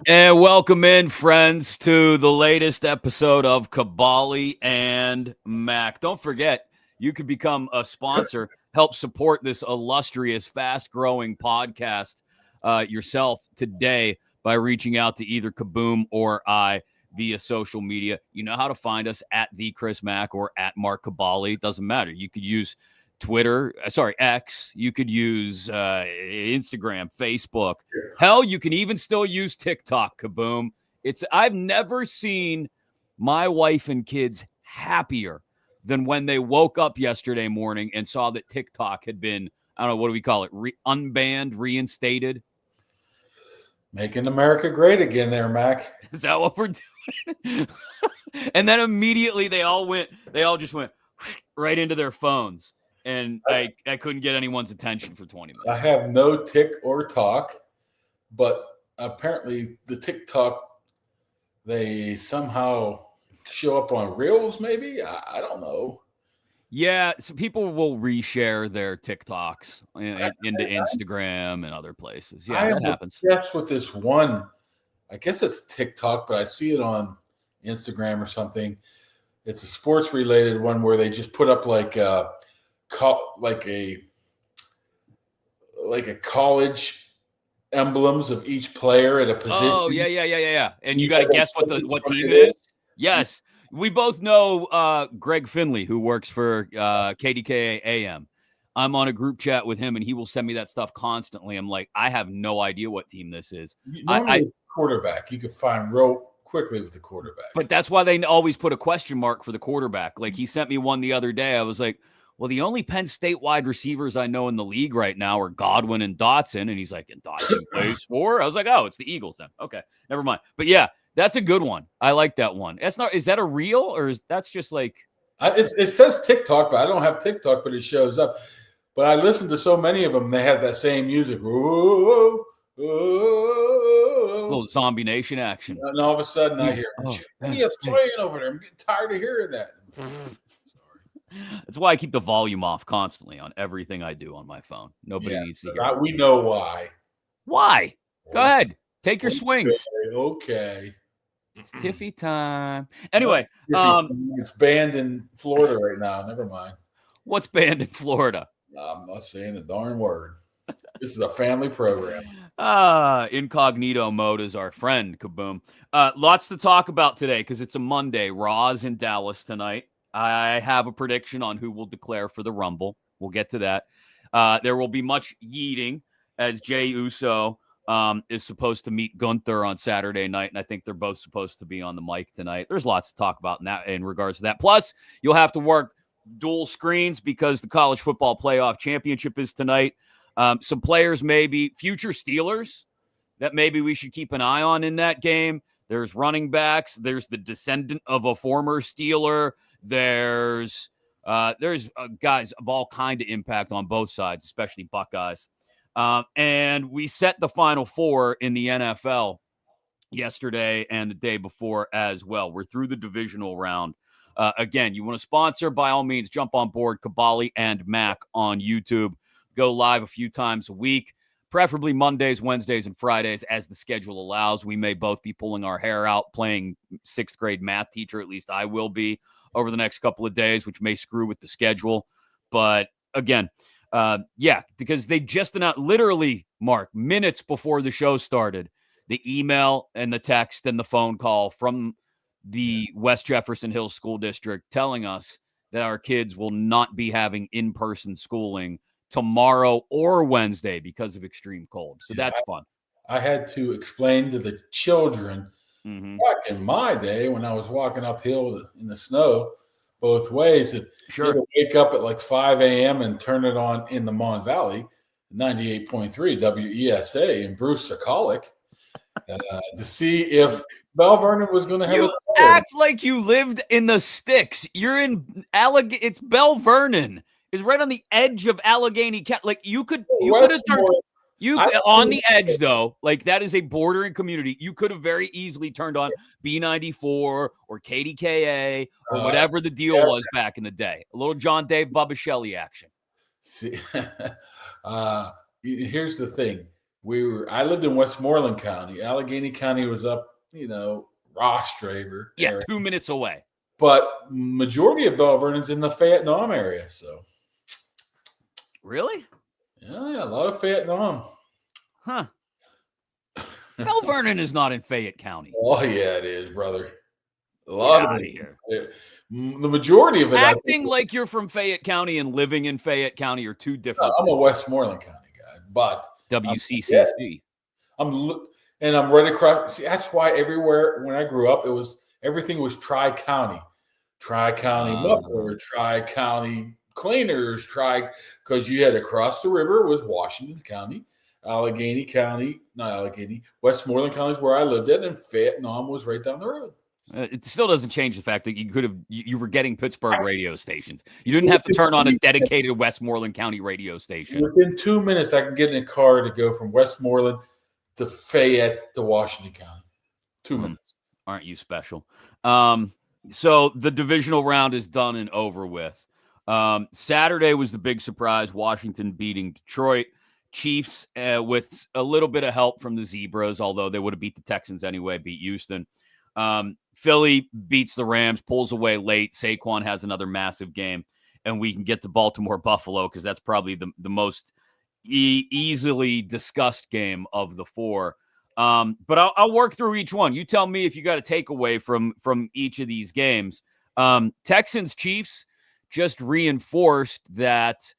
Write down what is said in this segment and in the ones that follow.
And welcome in, friends, to the latest episode of Kaboly and Mack. Don't forget, you could become a sponsor, help support this illustrious, fast-growing podcast yourself today by reaching out to either Kaboom or I via social media. You know how to find us at the Chris Mack or at Mark Kaboly. It doesn't matter. You could use X. You could use Instagram, Facebook. Hell, you can even still use TikTok, Kaboom. I've never seen my wife and kids happier than when they woke up yesterday morning and saw that TikTok had been, I don't know, what do we call it? Unbanned, reinstated. Making America great again there, Mac. Is that what we're doing? And then immediately they all just went right into their phones. And I couldn't get anyone's attention for 20 minutes. I have no tick or talk, but apparently the TikTok, they somehow show up on Reels, maybe? I don't know. Yeah, so people will reshare their TikToks into Instagram and other places. Yeah, that happens. Yes, with this one, I guess it's TikTok, but I see it on Instagram or something. It's a sports-related one where they just put up like a college emblems of each player at a position. Oh, yeah. And you got to guess what team it is? Yes. We both know Greg Finley, who works for KDKA AM. I'm on a group chat with him, and he will send me that stuff constantly. I'm like, I have no idea what team this is. Normally, it's quarterback. You could find real quickly with the quarterback. But that's why they always put a question mark for the quarterback. Like, he sent me one the other day. I was like, well, the only Penn State wide receivers I know in the league right now are Godwin and Dotson. And he's like, and Dotson plays for? I was like, oh, it's the Eagles then. Okay, never mind. But yeah, that's a good one. I like that one. Is that a reel or that's just like? It says TikTok, but I don't have TikTok, but it shows up. But I listened to so many of them. They have that same music. Whoa, whoa. Little Zombie Nation action. And all of a sudden I hear, you're playing over there. I'm getting tired of hearing that. That's why I keep the volume off constantly on everything I do on my phone. Nobody needs to hear. We know why. Why? Go ahead. Take your swings. Okay. It's Tiffy time. Anyway. It's banned in Florida right now. Never mind. What's banned in Florida? I'm not saying a darn word. This is a family program. Incognito mode is our friend, Kaboom. Lots to talk about today because it's a Monday. Raw's in Dallas tonight. I have a prediction on who will declare for the Rumble. We'll get to that. There will be much yeeting as Jey Uso is supposed to meet Gunther on Saturday night, and I think they're both supposed to be on the mic tonight. There's lots to talk about in regards to that. Plus, you'll have to work dual screens because the college football playoff championship is tonight. Some players, maybe future Steelers, that maybe we should keep an eye on in that game. There's running backs. There's the descendant of a former Steeler. There's guys of all kind of impact on both sides, especially Buckeyes. And we set the Final Four in the NFL yesterday and the day before as well. We're through the divisional round. Again, you want to sponsor, by all means, jump on board Kaboly and Mack on YouTube. Go live a few times a week, preferably Mondays, Wednesdays, and Fridays as the schedule allows. We may both be pulling our hair out playing sixth grade math teacher. At least I will be over the next couple of days, which may screw with the schedule. But again, because they just announced, literally, Mark, minutes before the show started, the email and the text and the phone call from the West Jefferson Hills School District telling us that our kids will not be having in-person schooling tomorrow or Wednesday because of extreme cold. So that's fun. I had to explain to the children back in my day when I was walking uphill in the snow both ways. You had to wake up at like 5 a.m. and turn it on in the Mon Valley, 98.3 WESA in Bruce Sokolic, to see if Bell Vernon was going to have You act like you lived in the sticks. You're in It's Bell Vernon. Is right on the edge of Allegheny County. Like you could have turned on the edge though. Like that is a bordering community. You could have very easily turned on B94 or KDKA or whatever the deal was back in the day. A little John Dave Bubba Shelley action. See, here's the thing. I lived in Westmoreland County. Allegheny County was up, Ross Draver. Yeah, area. 2 minutes away. But majority of Bell Vernon's in the Fayette-Nom area. So, really? Yeah, a lot of Fayette-Nom. Huh. Bell Vernon is not in Fayette County. Oh, yeah, it is, brother. A lot of it here. The majority of it. Acting like you're from Fayette County and living in Fayette County are two different. I'm a Westmoreland County guy, but WCCC. I'm right across. See, that's why everywhere when I grew up, everything was Tri-County, Tri-County muffler, Tri-County cleaners, because you had across the river was Washington County, Allegheny County, not Allegheny, Westmoreland County is where I lived in, and Fayette-Nom was right down the road. It still doesn't change the fact that you were getting Pittsburgh radio stations. You didn't have to turn on a dedicated Westmoreland County radio station. Within 2 minutes, I can get in a car to go from Westmoreland to Fayette to Washington County. 2 minutes. Aren't you special? So the divisional round is done and over with. Saturday was the big surprise, Washington beating Detroit. Chiefs, with a little bit of help from the Zebras, although they would have beat the Texans anyway, beat Houston. Philly beats the Rams, pulls away late. Saquon has another massive game, and we can get to Baltimore-Buffalo because that's probably the most easily discussed game of the four. But I'll work through each one. You tell me if you got a takeaway from each of these games. Texans-Chiefs just reinforced that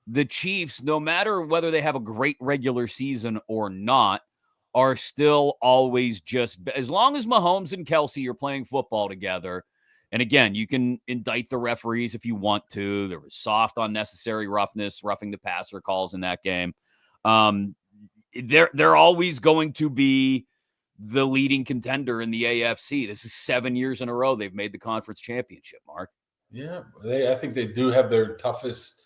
the Chiefs, no matter whether they have a great regular season or not, are still always just, as long as Mahomes and Kelsey are playing football together. And again, you can indict the referees if you want to. There was soft, unnecessary roughness, roughing the passer calls in that game. They're always going to be the leading contender in the AFC. This is 7 years in a row they've made the conference championship, Mark. Yeah, I think they do have their toughest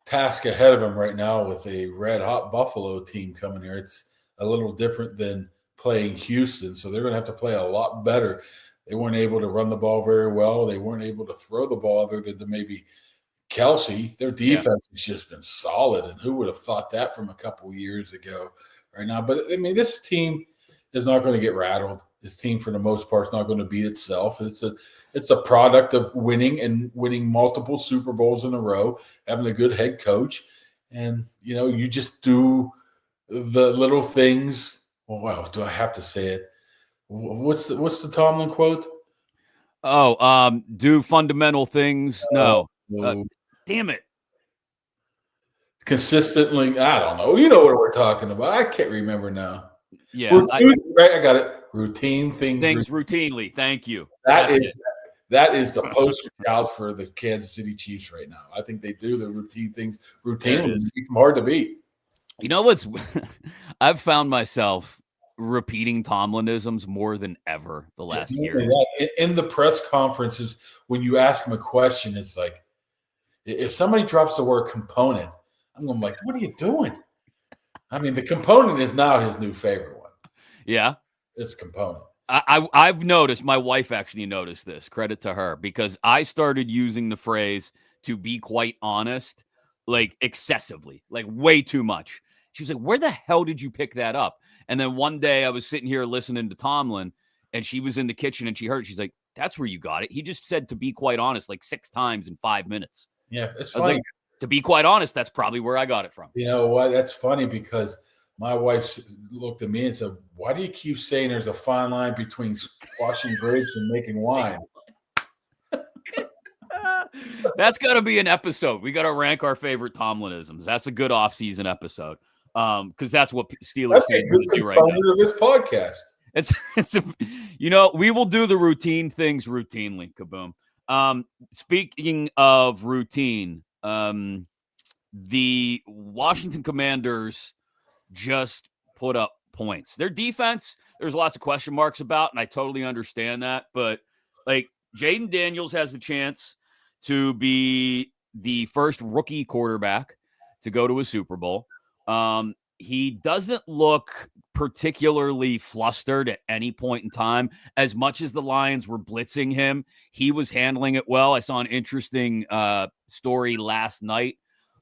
task ahead of them right now with a red-hot Buffalo team coming here. It's a little different than playing Houston, so they're going to have to play a lot better. They weren't able to run the ball very well. They weren't able to throw the ball other than to maybe Kelsey. Their defense has just been solid, and who would have thought that from a couple of years ago right now? But, I mean, this team is not going to get rattled. This team, for the most part, is not going to beat itself. It's a product of winning multiple Super Bowls in a row, having a good head coach, and, you just do – the little things. Wow, do I have to say it? What's the Tomlin quote? Do fundamental things. No. Damn it. Consistently, I don't know. You know what we're talking about. I can't remember now. Yeah. Right, I got it. Routine things. Routinely. Thank you. That is the poster child for the Kansas City Chiefs right now. I think they do the routine things routinely. It's hard to beat. You know what's I've found myself repeating Tomlinisms more than ever the last year. In the press conferences, when you ask him a question, it's like, if somebody drops the word component, I'm going like, what are you doing? I mean, the component is now his new favorite one. Yeah. It's component. I've noticed, my wife actually noticed this, credit to her, because I started using the phrase to be quite honest, like excessively, like way too much. She was like, where the hell did you pick that up? And then one day I was sitting here listening to Tomlin, and she was in the kitchen and she heard it. She's like, that's where you got it. He just said to be quite honest like 6 times in 5 minutes. Yeah, it's funny. Like, to be quite honest, that's probably where I got it from. You know what? That's funny because my wife looked at me and said, why do you keep saying there's a fine line between squashing grapes and making wine? That's got to be an episode. We got to rank our favorite Tomlinisms. That's a good off-season episode because that's what Steelers fans do right now. Of this podcast. We will do the routine things routinely. Kaboom. Speaking of routine, the Washington Commanders just put up points. Their defense, there's lots of question marks about, and I totally understand that. But like Jaden Daniels has the chance to be the first rookie quarterback to go to a Super Bowl. He doesn't look particularly flustered at any point in time. As much as the Lions were blitzing him, he was handling it well. I saw an interesting story last night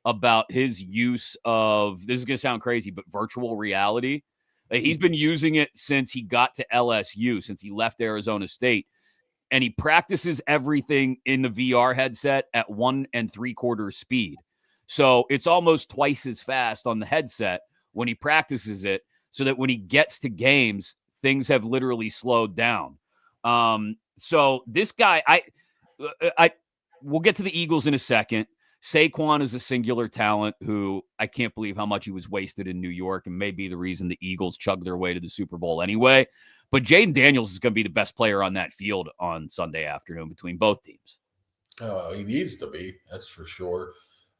about his use of, this is going to sound crazy, but virtual reality. He's been using it since he got to LSU, since he left Arizona State. And he practices everything in the VR headset at 1 3/4 speed. So it's almost twice as fast on the headset when he practices it, so that when he gets to games, things have literally slowed down. So this guy, we'll get to the Eagles in a second. Saquon is a singular talent who I can't believe how much he was wasted in New York, and may be the reason the Eagles chugged their way to the Super Bowl anyway. But Jaden Daniels is going to be the best player on that field on Sunday afternoon between both teams. Oh, he needs to be. That's for sure.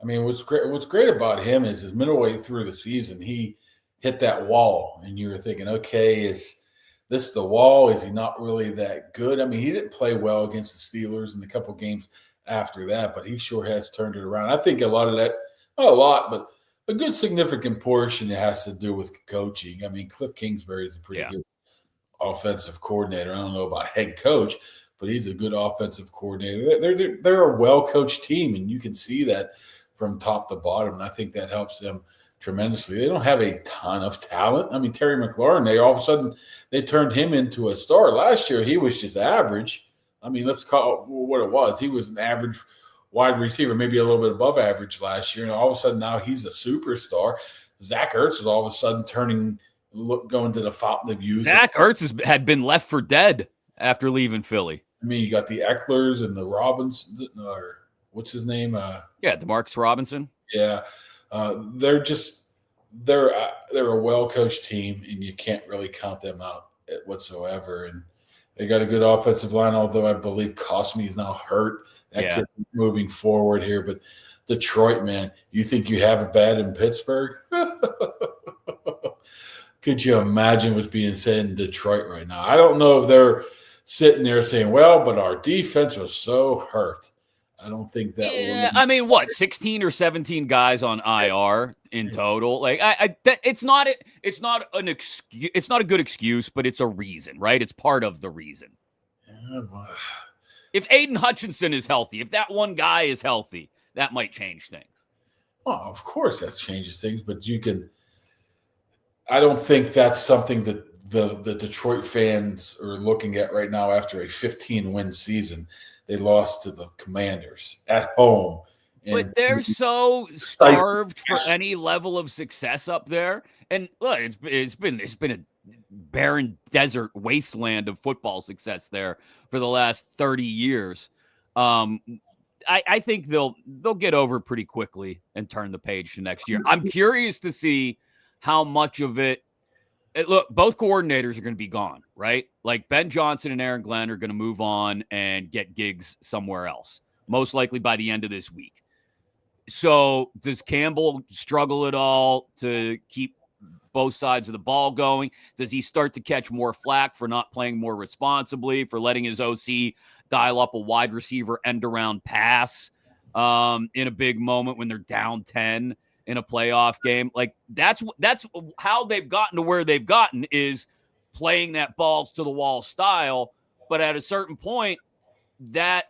I mean, what's great about him is his middle way through the season, he hit that wall, and you were thinking, okay, is this the wall? Is he not really that good? I mean, he didn't play well against the Steelers in a couple games after that, but he sure has turned it around. I think a lot of that, not a lot, but a good significant portion has to do with coaching. I mean, Cliff Kingsbury is a pretty good offensive coordinator. I don't know about head coach, but he's a good offensive coordinator. They're a well-coached team, and you can see that from top to bottom, and I think that helps them tremendously. They don't have a ton of talent. I mean, Terry McLaurin, all of a sudden they turned him into a star. Last year, he was just average. I mean, let's call it what it was. He was an average wide receiver, maybe a little bit above average last year, and all of a sudden now he's a superstar. Zach Ertz is all of a sudden going to the fountain of youth. Zach Ertz had been left for dead after leaving Philly. I mean, you got the Ecklers and the Robbins, or what's his name? DeMarcus Robinson. Yeah, they're a well-coached team, and you can't really count them out whatsoever. And they got a good offensive line, although I believe Cosme is now hurt. That could be moving forward here. But Detroit, man, you think you have it bad in Pittsburgh? Could you imagine what's being said in Detroit right now? I don't know if they're sitting there saying, well, but our defense was so hurt. I don't think that. Yeah, I mean, what, 16 or 17 guys on IR in total? Like, it's not an excuse. It's not a good excuse, but it's a reason, right? It's part of the reason. If Aiden Hutchinson is healthy, if that one guy is healthy, that might change things. Oh, of course, that changes things, but you can. I don't think that's something that the Detroit fans are looking at right now after a 15-win season. They lost to the Commanders at home. But they're so starved for any level of success up there. And look, it's been a barren desert wasteland of football success there for the last 30 years. I think they'll get over pretty quickly and turn the page to next year. I'm curious to see how much of it. Look, both coordinators are going to be gone, right? Like Ben Johnson and Aaron Glenn are going to move on and get gigs somewhere else, most likely by the end of this week. So does Campbell struggle at all to keep both sides of the ball going? Does he start to catch more flack for not playing more responsibly, for letting his OC dial up a wide receiver end around pass in a big moment when they're down 10? In a playoff game? Like that's how they've gotten to where they've gotten, is playing that balls to the wall style. But at a certain point, that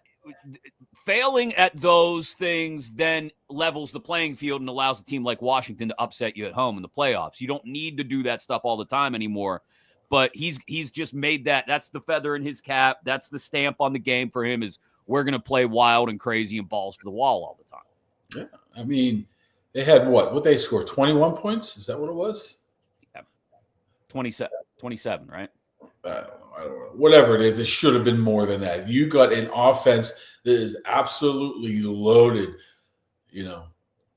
failing at those things then levels the playing field and allows a team like Washington to upset you at home in the playoffs. You don't need to do that stuff all the time anymore. But he's just made that. That's the feather in his cap. That's the stamp on the game for him, is we're going to play wild and crazy and balls to the wall all the time. Yeah, I mean, they had what they scored? 21 points? Is that what it was? Yeah. 27, right? I don't know. Whatever it is, it should have been more than that. You got an offense that is absolutely loaded,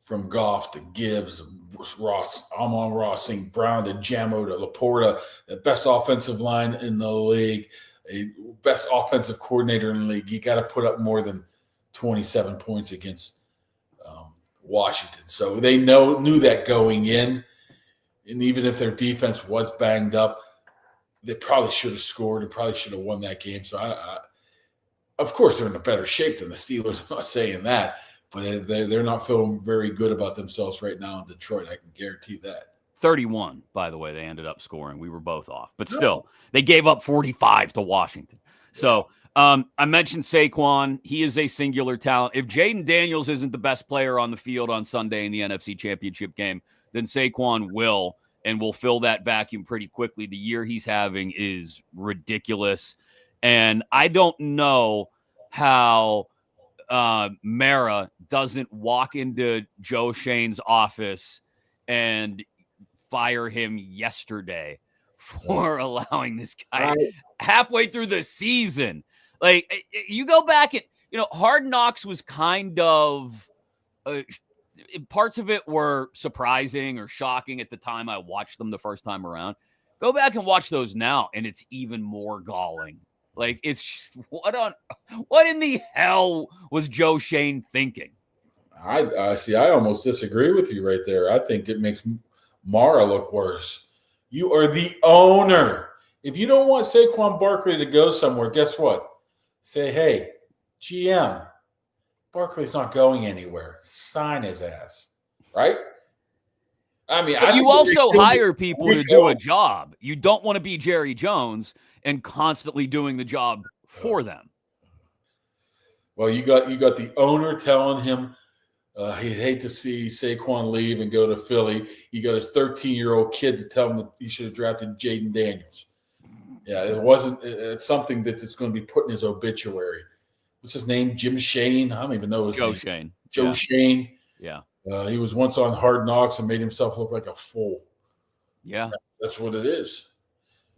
from Goff to Gibbs, Ross, Amon-Ra St. Brown to Jamo to Laporta, the best offensive line in the league, a best offensive coordinator in the league. You got to put up more than 27 points against Washington. So they knew that going in, and even if their defense was banged up, they probably should have scored and probably should have won that game. So of course they're in a better shape than the Steelers. I'm not saying that, but they're not feeling very good about themselves right now in Detroit. I can guarantee that. 31, by the way, they ended up scoring. We were both off, but still, they gave up 45 to Washington. So I mentioned Saquon. He is a singular talent. If Jaden Daniels isn't the best player on the field on Sunday in the NFC Championship game, then Saquon will, and will fill that vacuum pretty quickly. The year he's having is ridiculous. And I don't know how Mara doesn't walk into Joe Shane's office and fire him yesterday for allowing this guy halfway through the season. Like, you go back and, Hard Knocks was kind of parts of it were surprising or shocking at the time I watched them the first time around. Go back and watch those now, and it's even more galling. Like, it's just, what in the hell was Joe Shane thinking? I see. I almost disagree with you right there. I think it makes Mara look worse. You are the owner. If you don't want Saquon Barkley to go somewhere, guess what? Say, hey, GM, Barkley's not going anywhere. Sign his ass, right? I mean, you also hire people to do a job. You don't want to be Jerry Jones and constantly doing the job for them. Well, you got the owner telling him he'd hate to see Saquon leave and go to Philly. You got his 13-year-old kid to tell him that he should have drafted Jaden Daniels. Yeah, it's something that's going to be put in his obituary. What's his name? Jim Shane? I don't even know his name. Shane. Joe Shane. Yeah. He was once on Hard Knocks and made himself look like a fool. Yeah. That's what it is.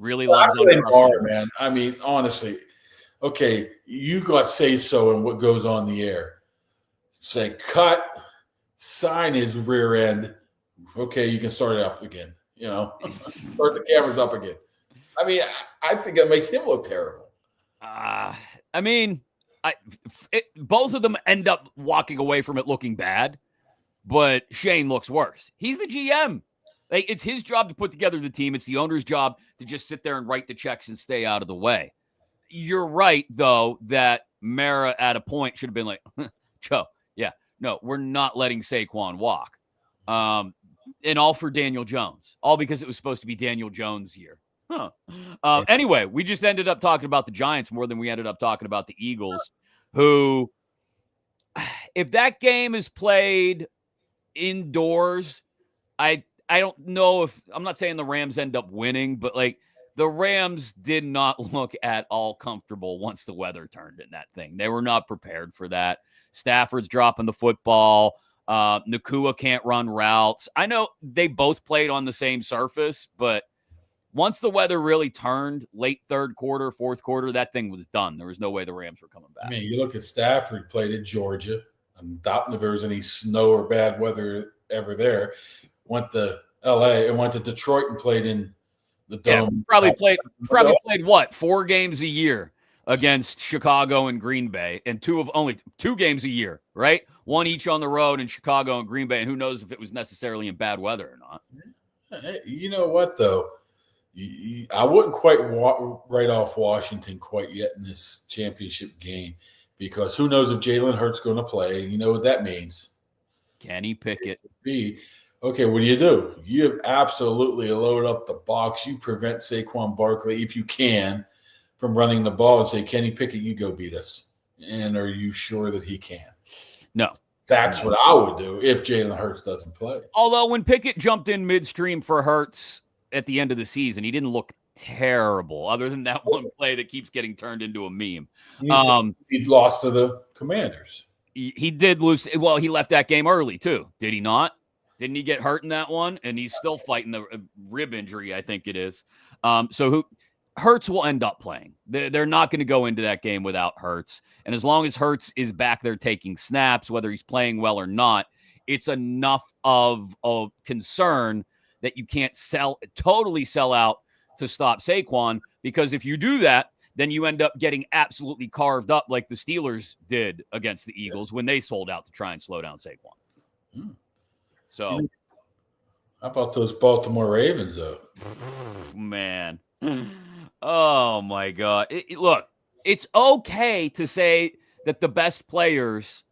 Really loves on man. I mean, honestly, okay, you got say-so in what goes on the air. Say, cut, sign his rear end. Okay, you can start it up again. Start the cameras up again. I mean, I think that makes him look terrible. Both of them end up walking away from it looking bad, but Shane looks worse. He's the GM. Like, it's his job to put together the team. It's the owner's job to just sit there and write the checks and stay out of the way. You're right, though, that Mara at a point should have been like, Joe, yeah, no, we're not letting Saquon walk. And all for Daniel Jones. All because it was supposed to be Daniel Jones' year. Anyway, we just ended up talking about the Giants more than we ended up talking about the Eagles, who, if that game is played indoors, I don't know if – I'm not saying the Rams end up winning, but, like, the Rams did not look at all comfortable once the weather turned in that thing. They were not prepared for that. Stafford's dropping the football. Nakua can't run routes. I know they both played on the same surface, but once the weather really turned late third quarter, fourth quarter, that thing was done. There was no way the Rams were coming back. I mean, you look at Stafford played at Georgia. I'm doubting if there was any snow or bad weather ever there. Went to L.A. and went to Detroit and played in the Dome. Probably played what, 4 games a year against Chicago and Green Bay, and only two games a year, right? One each on the road in Chicago and Green Bay, and who knows if it was necessarily in bad weather or not. Hey, you know what, though? I wouldn't quite write off Washington quite yet in this championship game, because who knows if Jalen Hurts going to play? You know what that means. Kenny Pickett. Okay, what do? You absolutely load up the box. You prevent Saquon Barkley, if you can, from running the ball and say, Kenny Pickett, you go beat us. And are you sure that he can? No. That's what I would do if Jalen Hurts doesn't play. Although when Pickett jumped in midstream for Hurts at the end of the season, he didn't look terrible, other than that one play that keeps getting turned into a meme. He lost to the Commanders. He did lose. Well, he left that game early, too. Did he not? Didn't he get hurt in that one? And he's still fighting the rib injury, I think it is. Hurts will end up playing. They're not going to go into that game without Hurts. And as long as Hurts is back there taking snaps, whether he's playing well or not, it's enough of a concern that you can't totally sell out to stop Saquon, because if you do that, then you end up getting absolutely carved up like the Steelers did against the Eagles when they sold out to try and slow down Saquon. So, how about those Baltimore Ravens, though? Man. Oh, my God. Look, it's okay to say that the best players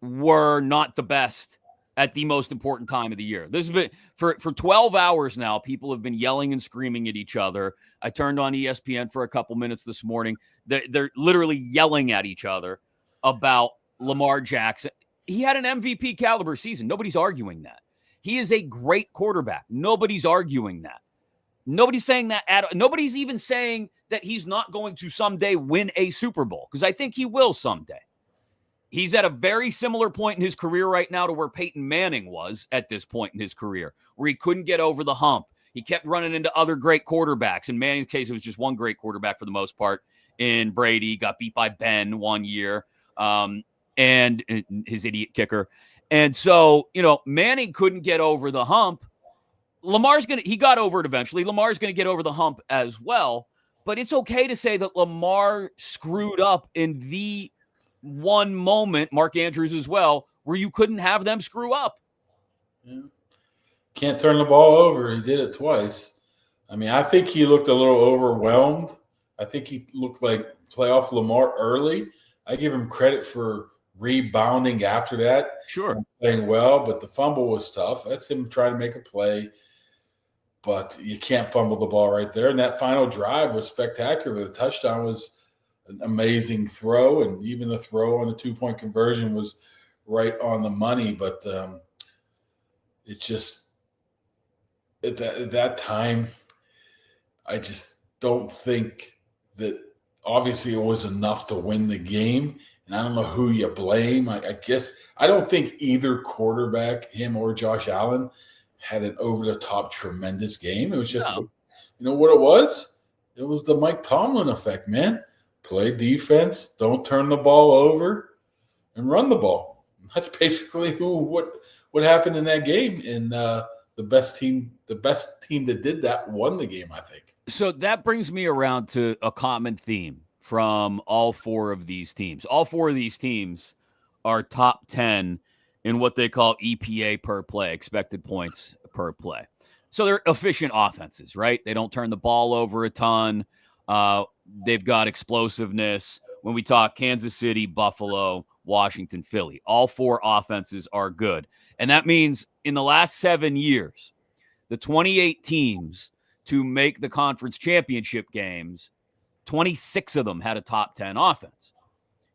were not the best at the most important time of the year. This has been for 12 hours now. People have been yelling and screaming at each other. I turned on ESPN for a couple minutes this morning. They're literally yelling at each other about Lamar Jackson. He had an MVP caliber season. Nobody's arguing that. He is a great quarterback. Nobody's arguing that. Nobody's saying that. Nobody's even saying that he's not going to someday win a Super Bowl, because I think he will someday. He's at a very similar point in his career right now to where Peyton Manning was at this point in his career, where he couldn't get over the hump. He kept running into other great quarterbacks. In Manning's case, it was just one great quarterback for the most part. In Brady, got beat by Ben one year, and his idiot kicker. And so, Manning couldn't get over the hump. He got over it eventually. Lamar's going to get over the hump as well. But it's okay to say that Lamar screwed up in the one moment, Mark Andrews as well, where you couldn't have them screw up. Yeah. Can't turn the ball over. He did it twice. I mean, I think he looked a little overwhelmed. I think he looked like playoff Lamar early. I give him credit for rebounding after that. Sure. Playing well, but the fumble was tough. That's him trying to make a play. But you can't fumble the ball right there. And that final drive was spectacular. The touchdown was an amazing throw, and even the throw on the 2-point conversion was right on the money. But it just at that time, I just don't think that obviously it was enough to win the game. And I don't know who you blame. I guess I don't think either quarterback, him or Josh Allen, had an over-the-top tremendous game. It was just, you know what it was? It was the Mike Tomlin effect, man. Play defense, don't turn the ball over, and run the ball. That's basically what happened in that game. And the best team that did that won the game, I think. So that brings me around to a common theme from all four of these teams. All four of these teams are top 10 in what they call EPA per play, expected points per play. So they're efficient offenses, right? They don't turn the ball over a ton. They've got explosiveness. When we talk Kansas City, Buffalo, Washington, Philly, all four offenses are good. And that means in the last 7 years, the 28 teams to make the conference championship games, 26 of them had a top 10 offense.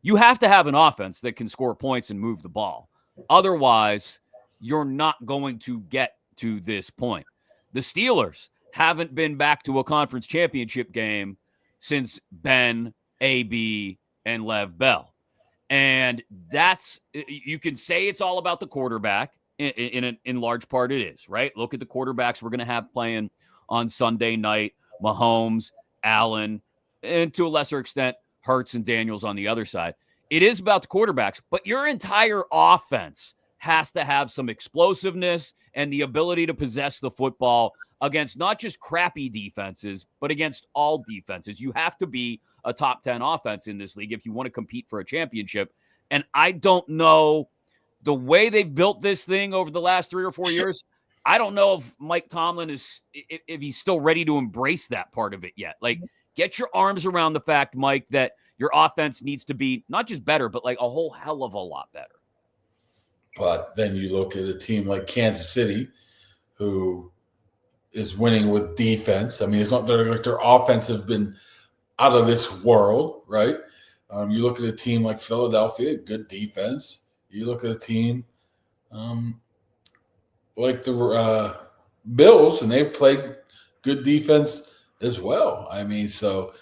You have to have an offense that can score points and move the ball. Otherwise, you're not going to get to this point. The Steelers haven't been back to a conference championship game since Ben, AB, and Lev Bell. And you can say it's all about the quarterback. In large part it is, right? Look at the quarterbacks we're going to have playing on Sunday night. Mahomes, Allen, and to a lesser extent, Hurts and Daniels on the other side. It is about the quarterbacks, but your entire offense has to have some explosiveness and the ability to possess the football against not just crappy defenses, but against all defenses. You have to be a top 10 offense in this league if you want to compete for a championship. And I don't know the way they've built this thing over the last 3 or 4 years. I don't know if Mike Tomlin if he's still ready to embrace that part of it yet. Like, get your arms around the fact, Mike, that your offense needs to be not just better, but like a whole hell of a lot better. But then you look at a team like Kansas City, who is winning with defense. I mean, it's not their offense have been out of this world, right? You look at a team like Philadelphia, good defense. You look at a team like the Bills, and they've played good defense as well. I mean, so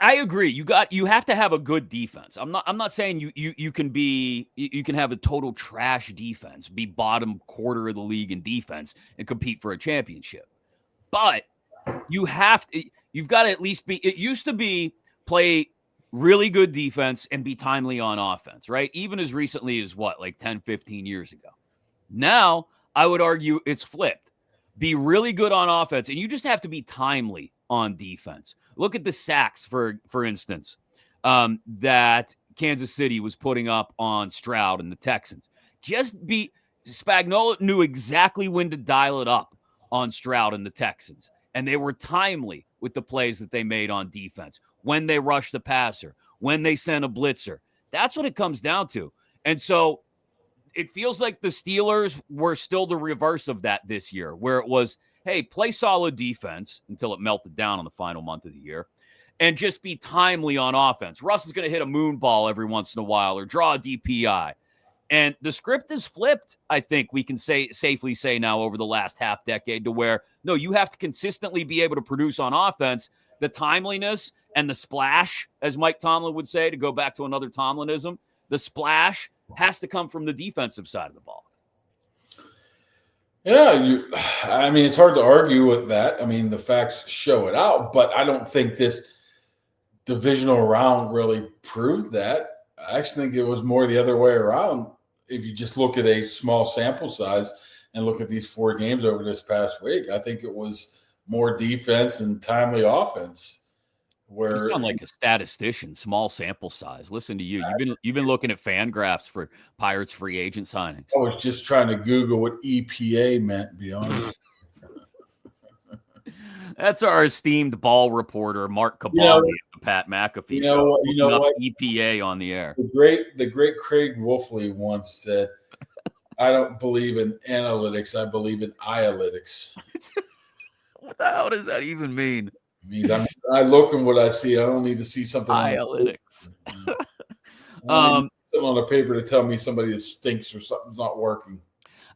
I agree. You have to have a good defense. I'm not saying you can have a total trash defense, be bottom quarter of the league in defense and compete for a championship. But you've got to at least be. It used to be play really good defense and be timely on offense, right? Even as recently as like 10, 15 years ago. Now, I would argue it's flipped. Be really good on offense, and you just have to be timely on defense. Look at the sacks, for instance, that Kansas City was putting up on Stroud and the Texans. Spagnuolo knew exactly when to dial it up on Stroud and the Texans, and they were timely with the plays that they made on defense. When they rushed the passer, when they sent a blitzer. That's what it comes down to. And so it feels like the Steelers were still the reverse of that this year, where it was, hey, play solid defense until it melted down on the final month of the year and just be timely on offense. Russ is going to hit a moon ball every once in a while or draw a DPI. And the script is flipped, I think we can safely say now over the last half decade, to where, no, you have to consistently be able to produce on offense. The timeliness and the splash, as Mike Tomlin would say, to go back to another Tomlinism, the splash has to come from the defensive side of the ball. Yeah, I mean, it's hard to argue with that. I mean, the facts show it out, but I don't think this divisional round really proved that. I actually think it was more the other way around. If you just look at a small sample size and look at these 4 games over this past week, I think it was more defense and timely offense. You sound like a statistician. Small sample size. Listen to you. You've been looking at fan graphs for Pirates free agent signings. I was just trying to Google what EPA meant, to be honest. That's our esteemed ball reporter, Mark Kaboly, Pat McAfee. You know what? EPA on the air. The great Craig Wolfley once said, "I don't believe in analytics. I believe in iolytics." What the hell does that even mean? It means I look and what I see. I don't need to see something. Iolytics. Something on a paper to tell me somebody that stinks or something's not working.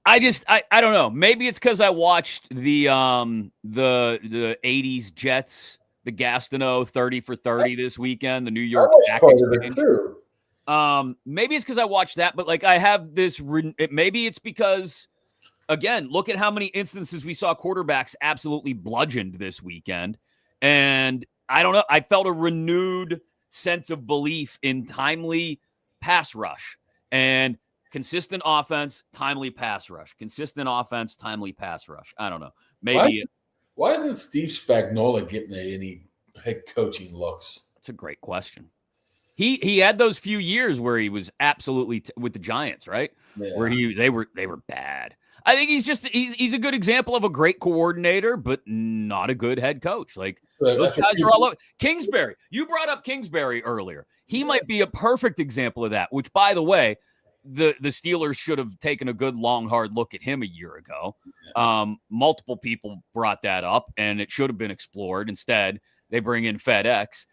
I don't know. Maybe it's because I watched the 80s Jets, the Gastineau 30 for 30 this weekend, the New York part of it too. Maybe it's because I watched that, but like I have this. Maybe it's because, again, look at how many instances we saw quarterbacks absolutely bludgeoned this weekend, and I don't know. I felt a renewed sense of belief in timely pass rush and consistent offense, timely pass rush. Consistent offense, timely pass rush. I don't know. Maybe. Why isn't Steve Spagnuolo getting any head coaching looks? That's a great question. He had those few years where he was absolutely with the Giants, right? Yeah. Where they were bad. I think he's a good example of a great coordinator, but not a good head coach. Like those guys are all over. Kingsbury. You brought up Kingsbury earlier. He might be a perfect example of that, which, by the way, the Steelers should have taken a good, long, hard look at him a year ago. Multiple people brought that up, and it should have been explored. Instead, they bring in FedEx.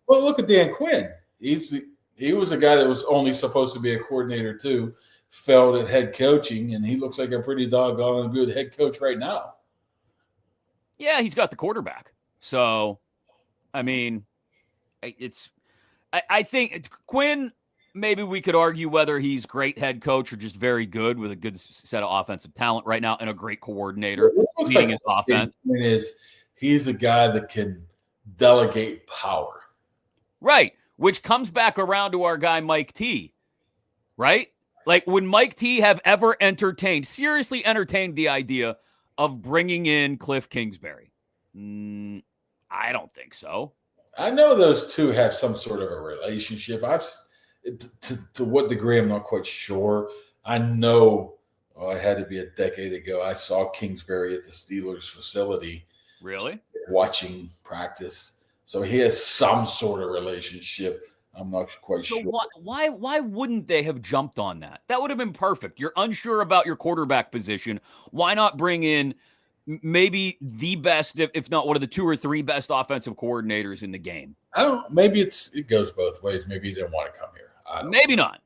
Look at Dan Quinn. He was a guy that was only supposed to be a coordinator too, failed at head coaching, and he looks like a pretty doggone good head coach right now. Yeah, he's got the quarterback. So, I mean, I think Quinn, maybe we could argue whether he's great head coach or just very good with a good set of offensive talent right now and a great coordinator leading his offense. He's a guy that can delegate power. Right, which comes back around to our guy Mike T, right? Like, would Mike T have ever seriously entertained the idea of bringing in Cliff Kingsbury? I don't think so. I know those two have some sort of a relationship. To what degree, I'm not quite sure. I know it had to be a decade ago. I saw Kingsbury at the Steelers facility. Really? Watching practice. So he has some sort of relationship. I'm not quite sure. Why wouldn't they have jumped on that? That would have been perfect. You're unsure about your quarterback position. Why not bring in maybe the best, if not one of the 2 or 3 best offensive coordinators in the game? Maybe it goes both ways. Maybe he didn't want to come here.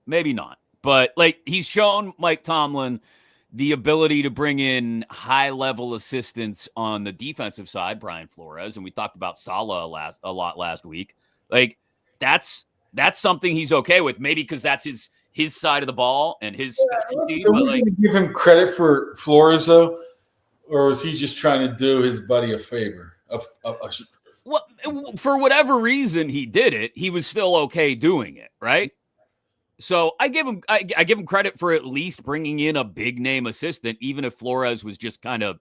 Maybe not. But like, he's shown Mike Tomlin the ability to bring in high-level assistants on the defensive side, Brian Flores, and we talked about Saleh a lot last week. Like, that's something he's okay with, maybe because that's his side of the ball and his specialty. Are we going to give him credit for Flores, though? Or was he just trying to do his buddy a favor? Well, for whatever reason he did it, he was still okay doing it, right? So I give him credit for at least bringing in a big name assistant, even if Flores was just kind of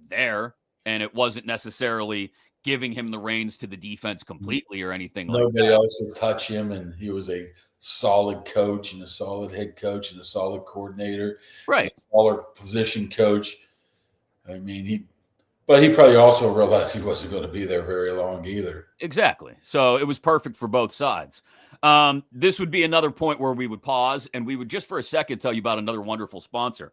there and it wasn't necessarily giving him the reins to the defense completely or anything like that. Nobody else would touch him, and he was a solid coach and a solid head coach and a solid coordinator, right? A solid position coach. I mean, he probably also realized he wasn't going to be there very long either. Exactly. So it was perfect for both sides. This would be another point where we would pause and we would just for a second tell you about another wonderful sponsor.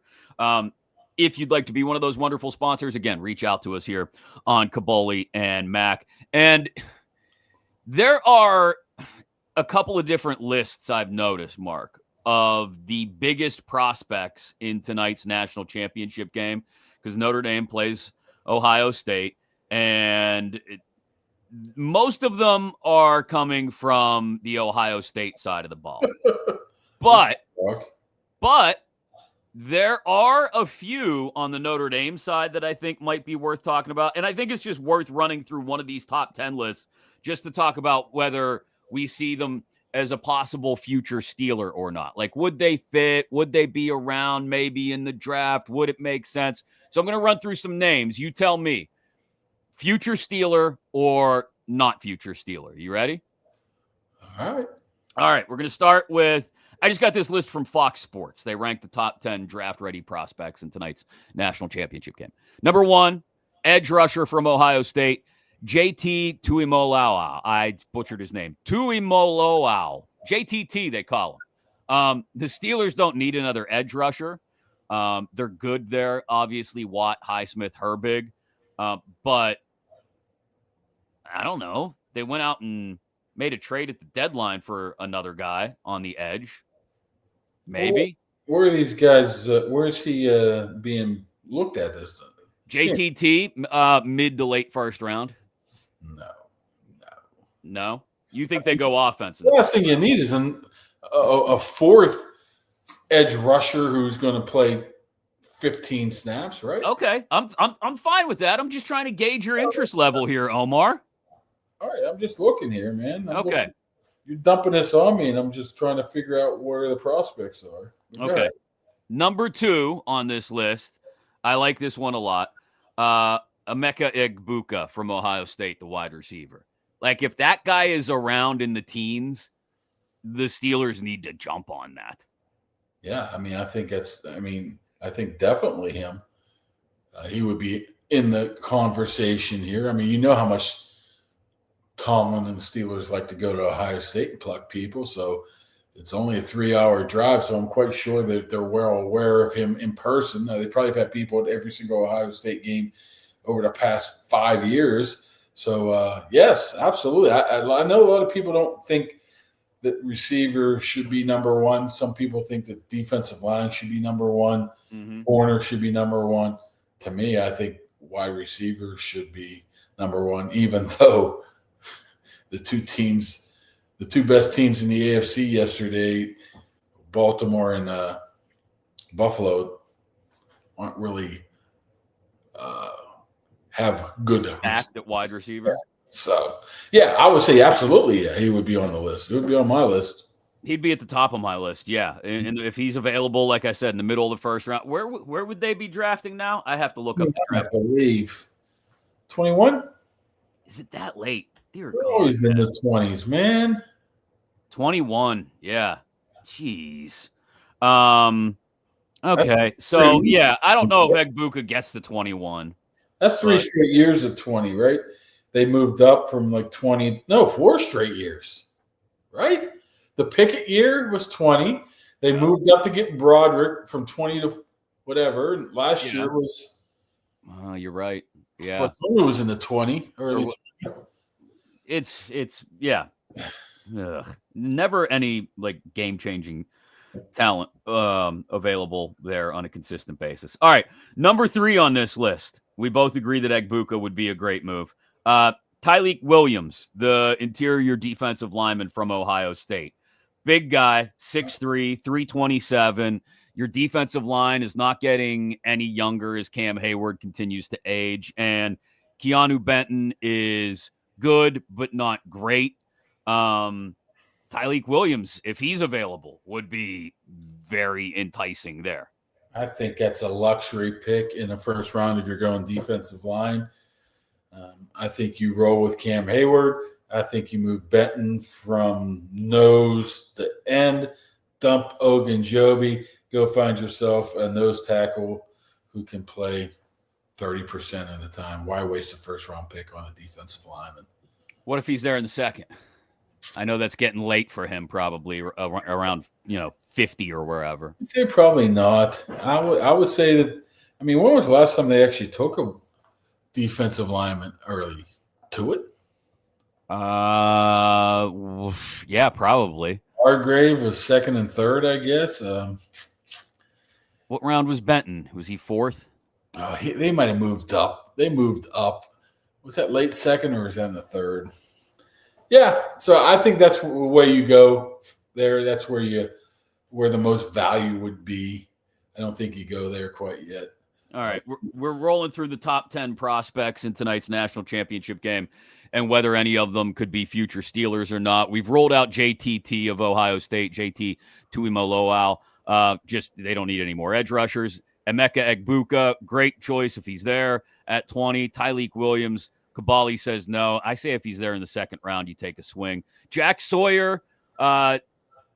If you'd like to be one of those wonderful sponsors, again, reach out to us here on Kaboly and Mack. And there are a couple of different lists I've noticed, Mark, of the biggest prospects in tonight's national championship game, because Notre Dame plays Ohio State, and most of them are coming from the Ohio State side of the ball. But there are a few on the Notre Dame side that I think might be worth talking about. And I think it's just worth running through one of these top 10 lists just to talk about whether we see them as a possible future Steeler or not. Like, would they fit? Would they be around maybe in the draft? Would it make sense? So I'm going to run through some names. You tell me, future Steeler or not future Steeler. You ready? All right. We're going to start with, I just got this list from Fox Sports. They ranked the top 10 draft-ready prospects in tonight's national championship game. Number 1, edge rusher from Ohio State, JT Tuimoloau. I butchered his name. Tuimoloau. JTT, they call him. The Steelers don't need another edge rusher. They're good there. Obviously, Watt, Highsmith, Herbig. But I don't know. They went out and made a trade at the deadline for another guy on the edge. Maybe. Where are these guys? Where is he being looked at this time? JTT, mid to late first round. No. You think they go offensive? The last thing you need is a fourth edge rusher who's going to play 15 snaps, right? Okay, I'm fine with that. I'm just trying to gauge your interest level here, Omar. All right, I'm just looking here, man. Okay. You're dumping this on me, and I'm just trying to figure out where the prospects are. Okay. Number 2 on this list, I like this one a lot. Emeka Egbuka from Ohio State, the wide receiver. Like, if that guy is around in the teens, the Steelers need to jump on that. Yeah, I think definitely him. He would be in the conversation here. You know how much Tomlin and the Steelers like to go to Ohio State and pluck people, so it's only a 3-hour drive, so I'm quite sure that they're well aware of him in person. They probably have had people at every single Ohio State game over the past 5 years. So, yes, absolutely. I know a lot of people don't think that receiver should be number 1. Some people think that defensive line should be number 1. Mm-hmm. Corner should be number 1. To me, I think wide receiver should be number 1, even though the two best teams in the AFC yesterday, Baltimore and Buffalo, aren't really have good act at wide receiver. Yeah. So, yeah, I would say absolutely. Yeah, he would be on the list. He would be on my list. He'd be at the top of my list. Yeah. And if he's available, like I said, in the middle of the first round, where would they be drafting now? I have to look up the draft. I believe 21. Is it that late? Dear We're God. always in the 20s, man. 21. Yeah. Jeez. Okay. So, yeah, I don't know if Egbuka gets to 21. That's 3 straight years of 20, right? They moved up from 4 straight years, right? The Pickett year was 20. They moved up to get Broderick from 20 to whatever. And last year was. You're right. Yeah. Fortuna was in the 20. It's yeah. Ugh. Never any game-changing talent available there on a consistent basis. All right. Number 3 on this list. We both agree that Egbuka would be a great move. Tyleik Williams, the interior defensive lineman from Ohio State. Big guy, 6'3", 327. Your defensive line is not getting any younger as Cam Hayward continues to age. And Keanu Benton is good, but not great. Tyleik Williams, if he's available, would be very enticing there. I think that's a luxury pick in the first round if you're going defensive line. I think you roll with Cam Hayward. I think you move Benton from nose to end, dump Ogunjobi, go find yourself a nose tackle who can play 30% of the time. Why waste a first-round pick on a defensive lineman? What if he's there in the second? I know that's getting late for him, probably around 50 or wherever. I'd say probably not. I would say that. I mean, when was the last time they actually took a defensive lineman early to it? Yeah, probably. Hargrave was second and third, I guess. What round was Benton? Was he fourth? They might have moved up. They moved up. Was that late second or was that in the third? Yeah. So I think that's the way you go there. That's where the most value would be. I don't think you go there quite yet. All right. We're rolling through the top 10 prospects in tonight's national championship game and whether any of them could be future Steelers or not. We've rolled out JTT of Ohio State, JT Tuimoloau. Just they don't need any more edge rushers. Emeka Egbuka, great choice if he's there at 20. Tyleik Williams, Kaboly says no. I say if he's there in the second round, you take a swing. Jack Sawyer,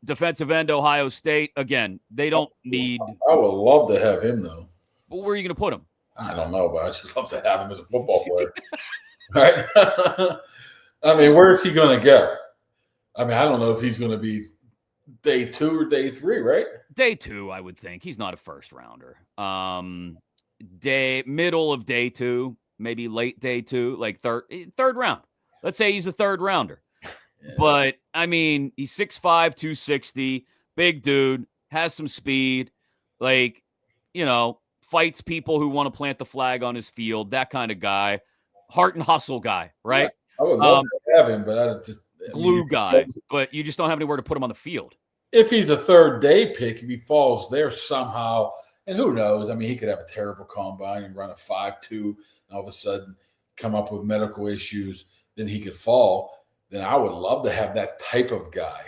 defensive end, Ohio State. Again, they don't need. I would love to have him, though. But where are you going to put him? I don't know, but I just love to have him as a football player. Right? I mean, where is he going to go? I mean, I don't know if he's going to be day 2 or day 3, right? Day 2, I would think. He's not a first rounder. Middle of day 2, maybe late day 2, like third round. Let's say he's a third rounder. Yeah. But I mean, he's 6'5", 260, big dude, has some speed, fights people who want to plant the flag on his field, that kind of guy, heart and hustle guy, right? Yeah, I would love to have him, but glue guy, but you just don't have anywhere to put him on the field. If he's a third day pick, if he falls there somehow, and who knows? I mean, he could have a terrible combine and run a 5.2, and all of a sudden come up with medical issues, then he could fall. Then I would love to have that type of guy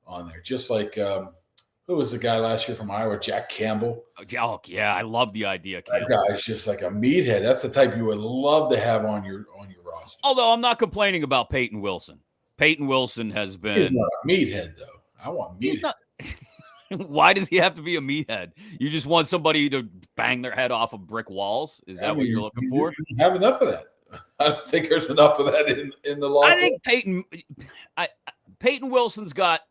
on there, just like who was the guy last year from Iowa? Jack Campbell. Oh, yeah, I love the idea. That guy's just like a meathead. That's the type you would love to have on your roster. Although I'm not complaining about Peyton Wilson. Peyton Wilson has been. He's not a meathead, though. I want meathead. Why does he have to be a meathead? You just want somebody to bang their head off of brick walls? Is that what you're looking for? You have enough of that. I don't think there's enough of that in the law. I think Peyton Wilson's got.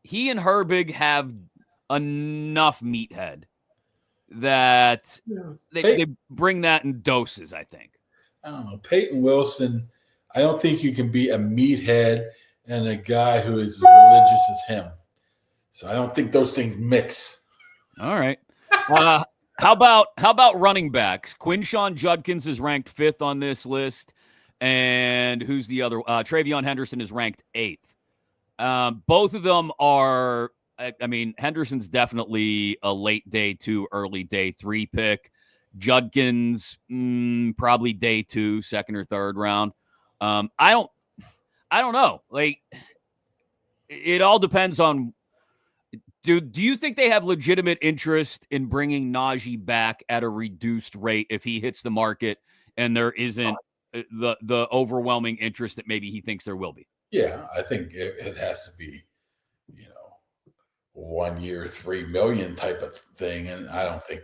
He and Herbig have enough meathead that they bring that in doses, I think. I don't know. Peyton Wilson, I don't think you can be a meathead and a guy who is as religious as him. So I don't think those things mix. All right. How about running backs? Quinshon Judkins is ranked 5th on this list. And who's the other? Travion Henderson is ranked 8th. Both of them are, I mean, Henderson's definitely a late day 2, early day 3 pick. Judkins, probably day 2, second or third round. I don't know. It all depends on. Do you think they have legitimate interest in bringing Najee back at a reduced rate if he hits the market and there isn't the overwhelming interest that maybe he thinks there will be? Yeah, I think it has to be, 1 year, $3 million type of thing, and I don't think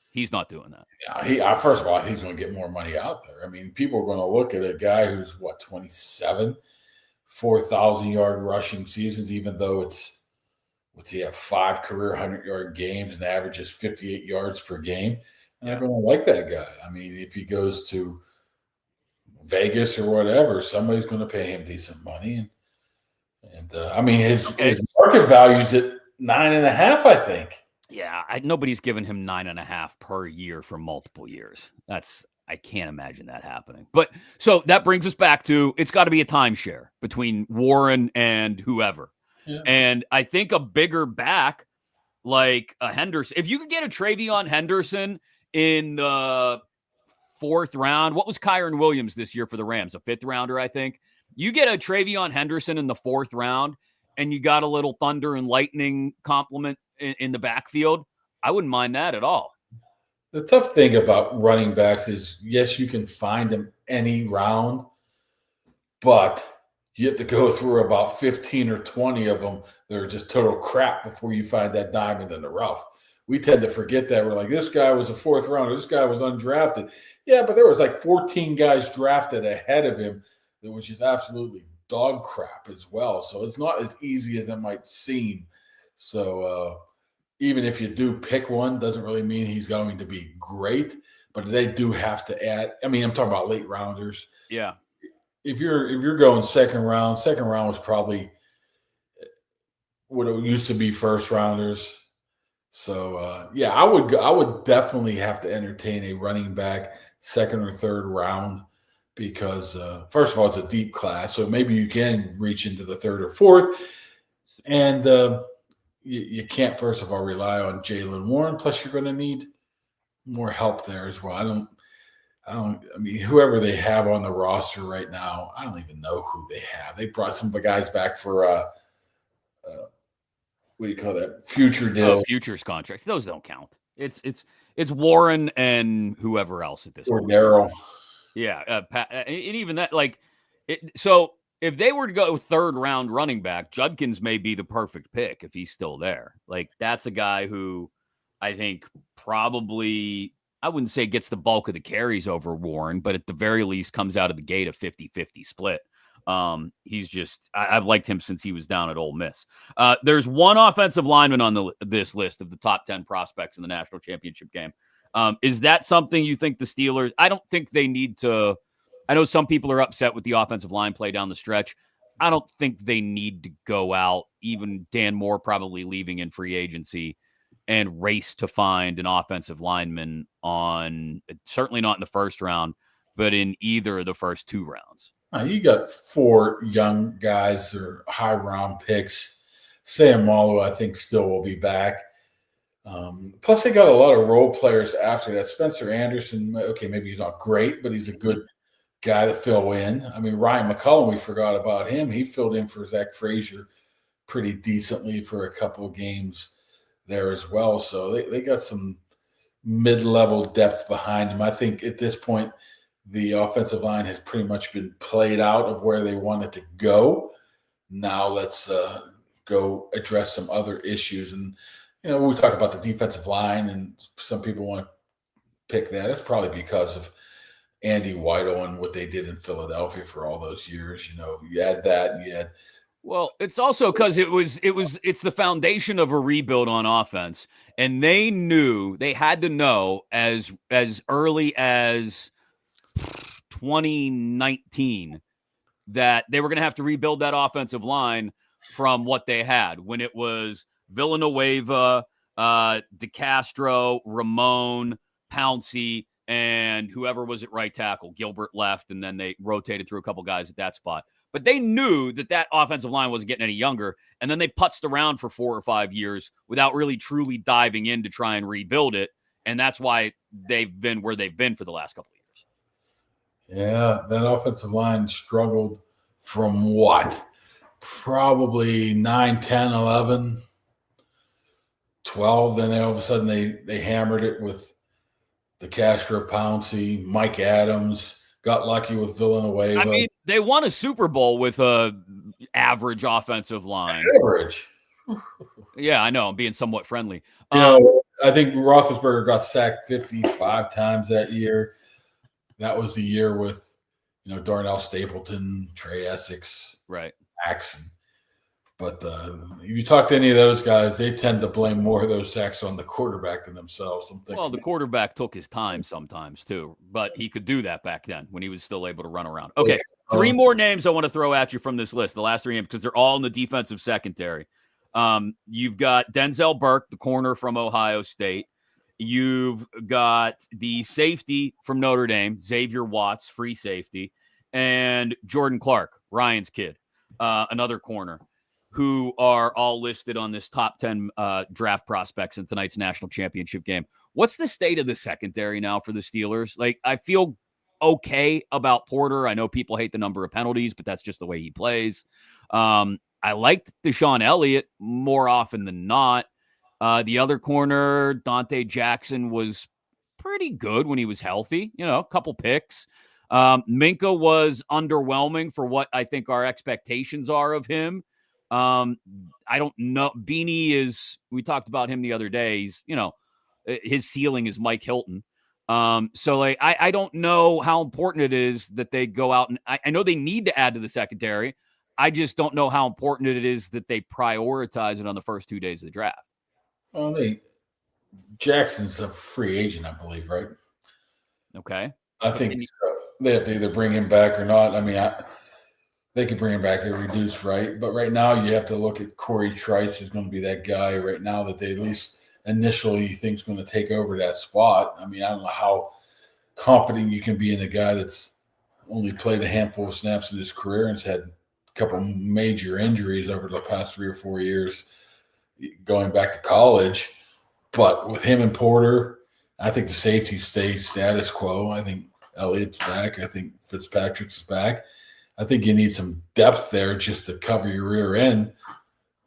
he's not doing that. Yeah, first of all, I think he's going to get more money out there. I mean, people are going to look at a guy who's 27, 4,000-yard rushing seasons, even though it's. What's he have? 5 career 100-yard games and averages 58 yards per game. And they're going to like that guy. I mean, if he goes to Vegas or whatever, somebody's going to pay him decent money. And I mean, his market value's at 9.5, I think. Yeah, nobody's given him 9.5 per year for multiple years. I can't imagine that happening. But so that brings us back to it's got to be a timeshare between Warren and whoever. Yeah. And I think a bigger back like a Henderson, if you could get a Travion Henderson in the 4th round, what was Kyron Williams this year for the Rams? A 5th rounder, I think. You get a Travion Henderson in the 4th round and you got a little thunder and lightning complement in the backfield. I wouldn't mind that at all. The tough thing about running backs is, yes, you can find them any round, but you have to go through about 15 or 20 of them that are just total crap before you find that diamond in the rough. We tend to forget that. We're like, this guy was a 4th rounder. This guy was undrafted. Yeah, but there was 14 guys drafted ahead of him that was just absolutely dog crap as well. So it's not as easy as it might seem. So even if you do pick one, doesn't really mean he's going to be great. But they do have to add. I mean, I'm talking about late rounders. Yeah. If you're going second round was probably what it used to be first rounders. So yeah, I would definitely have to entertain a running back second or third round because first of all, it's a deep class, so maybe you can reach into the third or fourth, and you can't first of all rely on Jaylen Warren. Plus, you're going to need more help there as well. I mean, whoever they have on the roster right now, I don't even know who they have. They brought some guys back for what do you call that? Future deals. Futures contracts. Those don't count. It's Warren and whoever else at this point. Or Darryl. Yeah. And even that, so if they were to go third round running back, Judkins may be the perfect pick if he's still there. Like, that's a guy who I think probably, I wouldn't say gets the bulk of the carries over Warren, but at the very least comes out of the gate a 50-50 split. He's just, I've liked him since he was down at Ole Miss. There's one offensive lineman on this list of the top 10 prospects in the national championship game. Is that something you think the Steelers, I don't think they need to, I know some people are upset with the offensive line play down the stretch. I don't think they need to go out, even Dan Moore probably leaving in free agency, and race to find an offensive lineman certainly not in the first round, but in either of the first two rounds. You got 4 young guys or high round picks. Sam Malu, I think, still will be back. Plus, they got a lot of role players after that. Spencer Anderson, okay, maybe he's not great, but he's a good guy to fill in. I mean, Ryan McCullum, we forgot about him. He filled in for Zach Frazier pretty decently for a couple of games there as well. So they got some mid-level depth behind him. I think at this point, the offensive line has pretty much been played out of where they want it to go. Now let's go address some other issues. And, we talk about the defensive line, and some people want to pick that. It's probably because of Andy Weidel and what they did in Philadelphia for all those years. You add that, and you add. Well, it's also because it's the foundation of a rebuild on offense. And they had to know as early as 2019 that they were going to have to rebuild that offensive line from what they had when it was Villanueva, DeCastro, Ramon, Pouncey, and whoever was at right tackle. Gilbert left, and then they rotated through a couple guys at that spot. But they knew that offensive line wasn't getting any younger, and then they putzed around for 4 or 5 years without really truly diving in to try and rebuild it, and that's why they've been where they've been for the last couple of years. Yeah, that offensive line struggled from what? Probably 9, 10, 11, 12. Then all of a sudden they hammered it with DeCastro, Pouncey, Mike Adams. Got lucky with Villanueva. I mean, they won a Super Bowl with a average offensive line. Average. Yeah, I know. I'm being somewhat friendly. I think Roethlisberger got sacked 55 times that year. That was the year with, Darnell Stapleton, Trey Essex, right, Axon. But if you talk to any of those guys, they tend to blame more of those sacks on the quarterback than themselves. Well, the quarterback took his time sometimes too, but he could do that back then when he was still able to run around. Okay, 3 more names I want to throw at you from this list, the last 3 names, because they're all in the defensive secondary. You've got Denzel Burke, the corner from Ohio State. You've got the safety from Notre Dame, Xavier Watts, free safety, and Jordan Clark, Ryan's kid, another corner, who are all listed on this top 10 draft prospects in tonight's national championship game. What's the state of the secondary now for the Steelers? Like, I feel okay about Porter. I know people hate the number of penalties, but that's just the way he plays. I liked Deshaun Elliott more often than not. The other corner, Dante Jackson, was pretty good when he was healthy, a couple picks. Minka was underwhelming for what I think our expectations are of him. I don't know. Beanie we talked about him the other day. He's, his ceiling is Mike Hilton. So I don't know how important it is that they go out and I know they need to add to the secondary. I just don't know how important it is that they prioritize it on the first 2 days of the draft. Well, Jackson's a free agent, I believe, right? Okay. I think they have to either bring him back or not. I mean, they could bring him back at reduced, right? But right now, you have to look at Corey Trice is going to be that guy right now that they at least initially think is going to take over that spot. I mean, I don't know how confident you can be in a guy that's only played a handful of snaps in his career and has had a couple major injuries over the past 3 or 4 years going back to college. But with him and Porter, I think the safety stays status quo. I think Elliott's back. I think Fitzpatrick's back. I think you need some depth there just to cover your rear end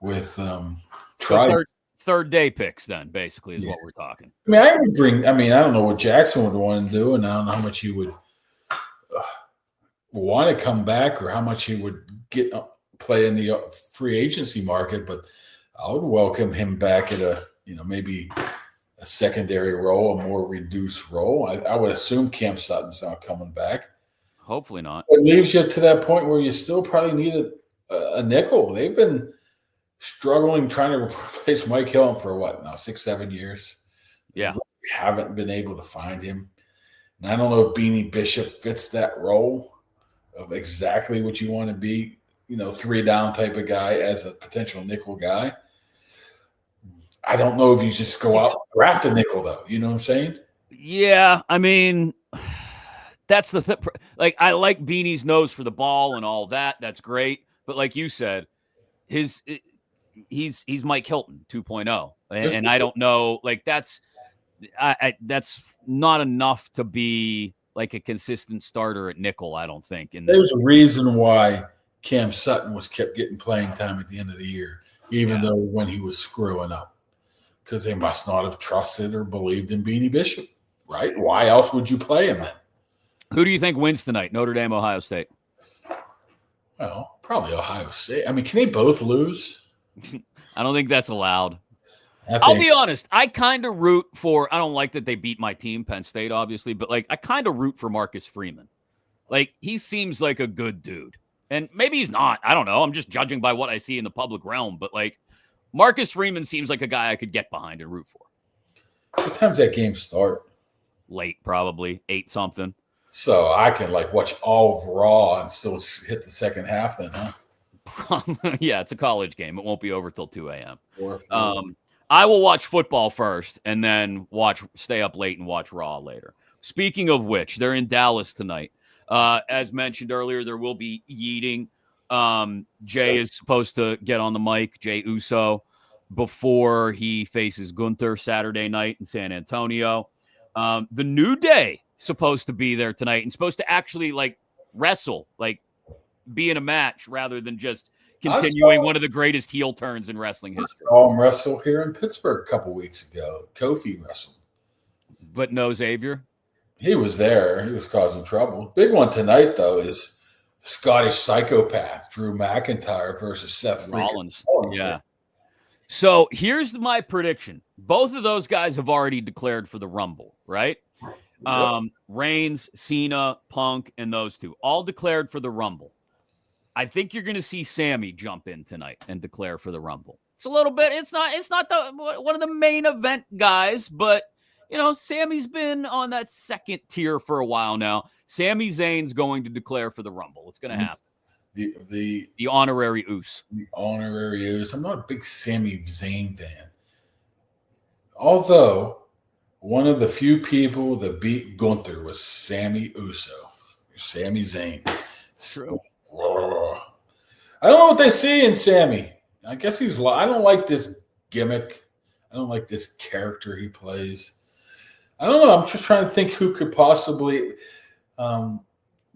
with third day picks then, basically, is what we're talking. I mean, I don't know what Jackson would want to do, and I don't know how much he would want to come back or how much he would play in the free agency market, but I would welcome him back at maybe a secondary role, a more reduced role. I would assume Cam Sutton's not coming back. Hopefully not. It leaves you to that point where you still probably need a nickel. They've been struggling trying to replace Mike Hilton for what now, 6-7 years. Yeah, they haven't been able to find him. And I don't know if Beanie Bishop fits that role of exactly what you want to be. 3 down type of guy as a potential nickel guy. I don't know if you just go out and draft a nickel, though. You know what I'm saying? Yeah, I mean, that's the thing. Like, I like Beanie's nose for the ball and all that. That's great. But like you said, he's Mike Hilton 2.0. And I don't know. Like, that's not enough to be like a consistent starter at nickel, I don't think. There's a reason why Cam Sutton kept getting playing time at the end of the year, even though when he was screwing up. Because they must not have trusted or believed in Beanie Bishop, right? Why else would you play him then? Who do you think wins tonight? Notre Dame, Ohio State? Well, probably Ohio State. I mean, can they both lose? I don't think that's allowed. I'll be honest. I kind of root for – I don't like that they beat my team, Penn State, obviously, but, like, I kind of root for Marcus Freeman. Like, he seems like a good dude. And maybe he's not. I don't know. I'm just judging by what I see in the public realm. But, like, Marcus Freeman seems like a guy I could get behind and root for. What time's that game start? Late, probably. 8-something. So I can, watch all of Raw and still hit the second half then, huh? Yeah, it's a college game. It won't be over till 2 a.m. I will watch football first and then stay up late and watch Raw later. Speaking of which, they're in Dallas tonight. As mentioned earlier, there will be yeeting. Jay is supposed to get on the mic, Jay Uso, before he faces Gunther Saturday night in San Antonio. The New Day supposed to be there tonight and supposed to actually wrestle, be in a match rather than just continuing one of the greatest heel turns in wrestling history. I saw him wrestle here in Pittsburgh a couple weeks ago. Kofi wrestled. But no Xavier? He was there. He was causing trouble. Big one tonight, though, is Scottish psychopath Drew McIntyre versus Seth Rollins. Yeah. So here's my prediction. Both of those guys have already declared for the Rumble, right? Yep. Reigns, Cena, Punk, and those two all declared for the Rumble. I think you're going to see Sammy jump in tonight and declare for the Rumble. It's a little bit. It's not one of the main event guys, but Sammy's been on that second tier for a while now. Sami Zayn's going to declare for the Rumble. It's going to happen. The honorary Oos. The honorary Oos. I'm not a big Sami Zayn fan. Although one of the few people that beat Gunther was Sami Uso. Sami Zayn. True. I don't know what they see in Sammy. I guess I don't like this gimmick. I don't like this character he plays. I don't know. I'm just trying to think who could possibly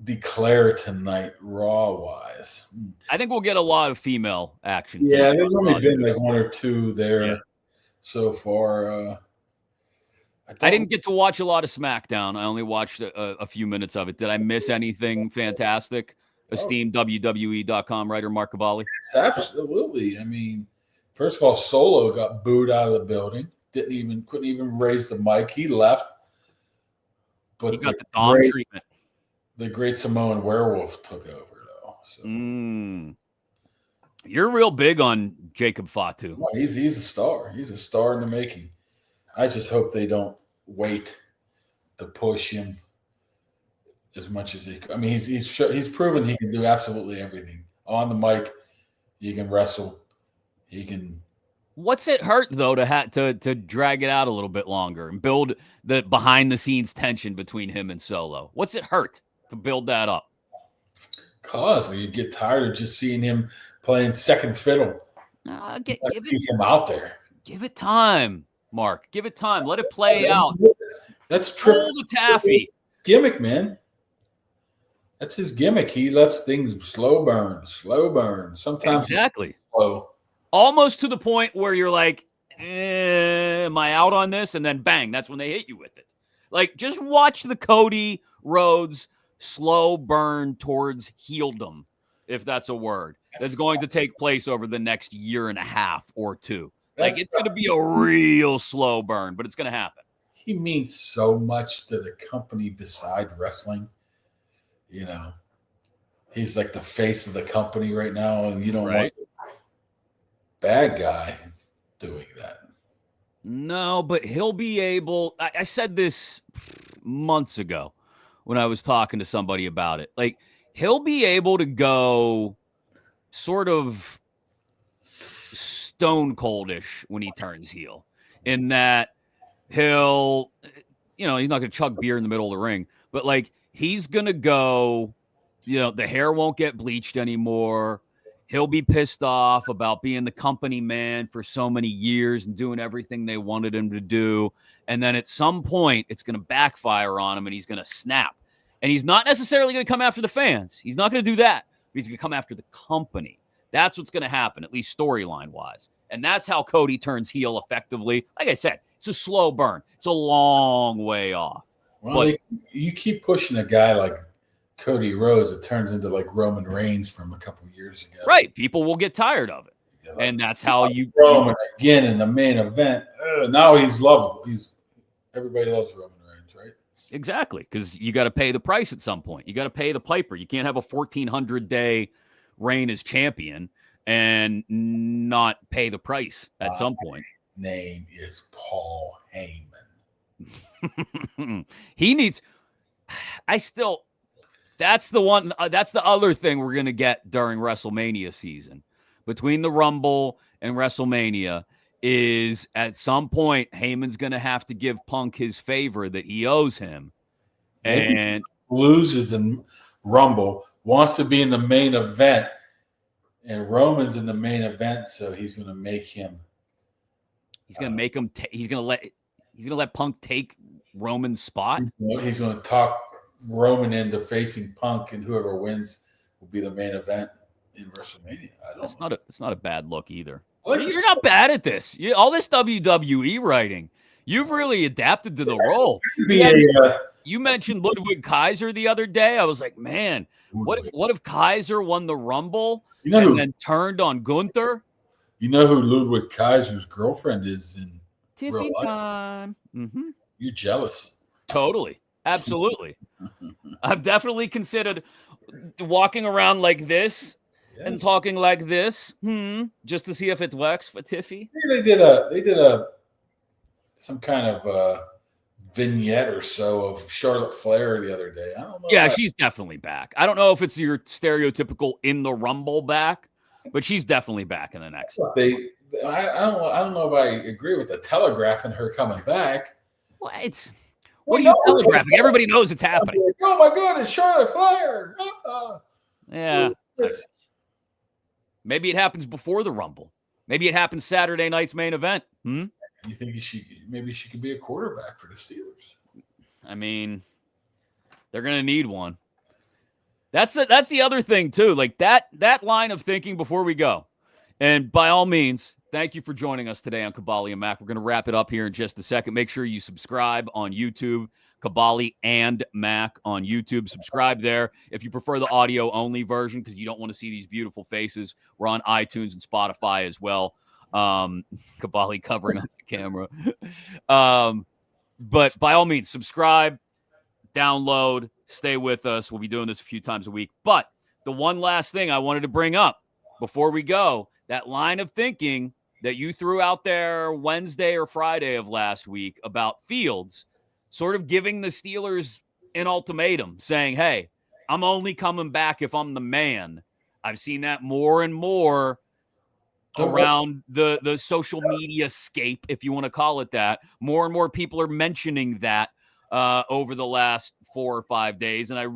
declare tonight Raw-wise. I think we'll get a lot of female action. Yeah, there's only been one or two there so far. I didn't get to watch a lot of SmackDown. I only watched a few minutes of it. Did I miss anything fantastic? Esteemed WWE.com writer Mark Kaboly. It's absolutely. I mean, first of all, Solo got booed out of the building. Couldn't even raise the mic. He left. But he got the Dom treatment. The Great Samoan Werewolf took over, though. So. You're real big on Jacob Fatu. Well, he's a star. He's a star in the making. I just hope they don't wait to push him as much as he. I mean, he's proven he can do absolutely everything on the mic. He can wrestle. He can. What's it hurt though to drag it out a little bit longer and build the behind the scenes tension between him and Solo? What's it hurt to build that up? Cause you get tired of just seeing him playing second fiddle. Let's keep him out there. Give it time, Mark. Give it time. Let it play out. That's Triple the taffy gimmick, man. That's his gimmick. He lets things slow burn. Sometimes exactly slow. Almost to the point where you're like, am I out on this? And then bang, that's when they hit you with it. Like, just watch the Cody Rhodes slow burn towards heeldom, if that's a word, that's going to take place over the next year and a half or two. Like, it's going to be a real slow burn, but it's going to happen. He means so much to the company besides wrestling. You know, he's like the face of the company right now, and you don't want the bad guy doing that. No, but he'll be able. I said this months ago when I was talking to somebody about it. Like, he'll be able to go sort of stone coldish when he turns heel, in that he'll, he's not going to chug beer in the middle of the ring, but like, he's going to go, the hair won't get bleached anymore. He'll be pissed off about being the company man for so many years and doing everything they wanted him to do. And then at some point, it's going to backfire on him and he's going to snap. And he's not necessarily going to come after the fans. He's not going to do that. But he's going to come after the company. That's what's going to happen, at least storyline-wise. And that's how Cody turns heel effectively. Like I said, it's a slow burn. It's a long way off. Well, you keep pushing a guy like Cody Rhodes, it turns into like Roman Reigns from a couple years ago. Right. People will get tired of it. And that's how you... Roman again in the main event. Now he's lovable. Everybody loves Roman Reigns, right? Exactly, because you got to pay the price at some point. You got to pay the piper. You can't have a 1,400-day reign as champion and not pay the price at some point. Name is Paul Heyman. He needs... That's the one. That's the other thing we're going to get during WrestleMania season. Between the Rumble and WrestleMania is at some point, Heyman's going to have to give Punk his favor that he owes him. Maybe and loses in Rumble, wants to be in the main event, and Roman's in the main event, so he's going to make him. He's going to make him. He's going to let Punk take Roman's spot. He's going to talk Roman into facing Punk, and whoever wins will be the main event in WrestleMania. It's not a bad look either. You're not bad at this. All this WWE writing, you've really adapted to the role. You mentioned Ludwig Kaiser the other day. I was like, man, what if Kaiser won the Rumble then turned on Gunther? You know who Ludwig Kaiser's girlfriend is in Tiffy real life? time. Mm-hmm. You're jealous. Totally. Absolutely. I've definitely considered walking around like this and talking like this, just to see if it works for Tiffy. They did some kind of vignette or so of Charlotte Flair the other day. I don't know. Yeah, she's definitely back. I don't know if it's your stereotypical in the Rumble back, but she's definitely back in the next. I don't know if I agree with the telegraph and her coming back. Well, what are you telegraphing? Everybody knows it's happening. Oh my God, it's Charlotte Flair. Yeah. Maybe it happens before the Rumble. Maybe it happens Saturday night's main event. You think maybe she could be a quarterback for the Steelers? I mean, they're going to need one. That's the other thing too. Like that line of thinking before we go. And by all means, thank you for joining us today on Kaboly and Mack. We're going to wrap it up here in just a second. Make sure you subscribe on YouTube, Kaboly and Mack on YouTube. Subscribe there. If you prefer the audio-only version because you don't want to see these beautiful faces, we're on iTunes and Spotify as well. Kaboly covering up the camera. But by all means, subscribe, download, stay with us. We'll be doing this a few times a week. But the one last thing I wanted to bring up before we go, that line of thinking that you threw out there Wednesday or Friday of last week about Fields sort of giving the Steelers an ultimatum saying, hey, I'm only coming back if I'm the man. I've seen that more and more around the social media scape, if you want to call it that. More and more people are mentioning that over the last 4 or 5 days. And I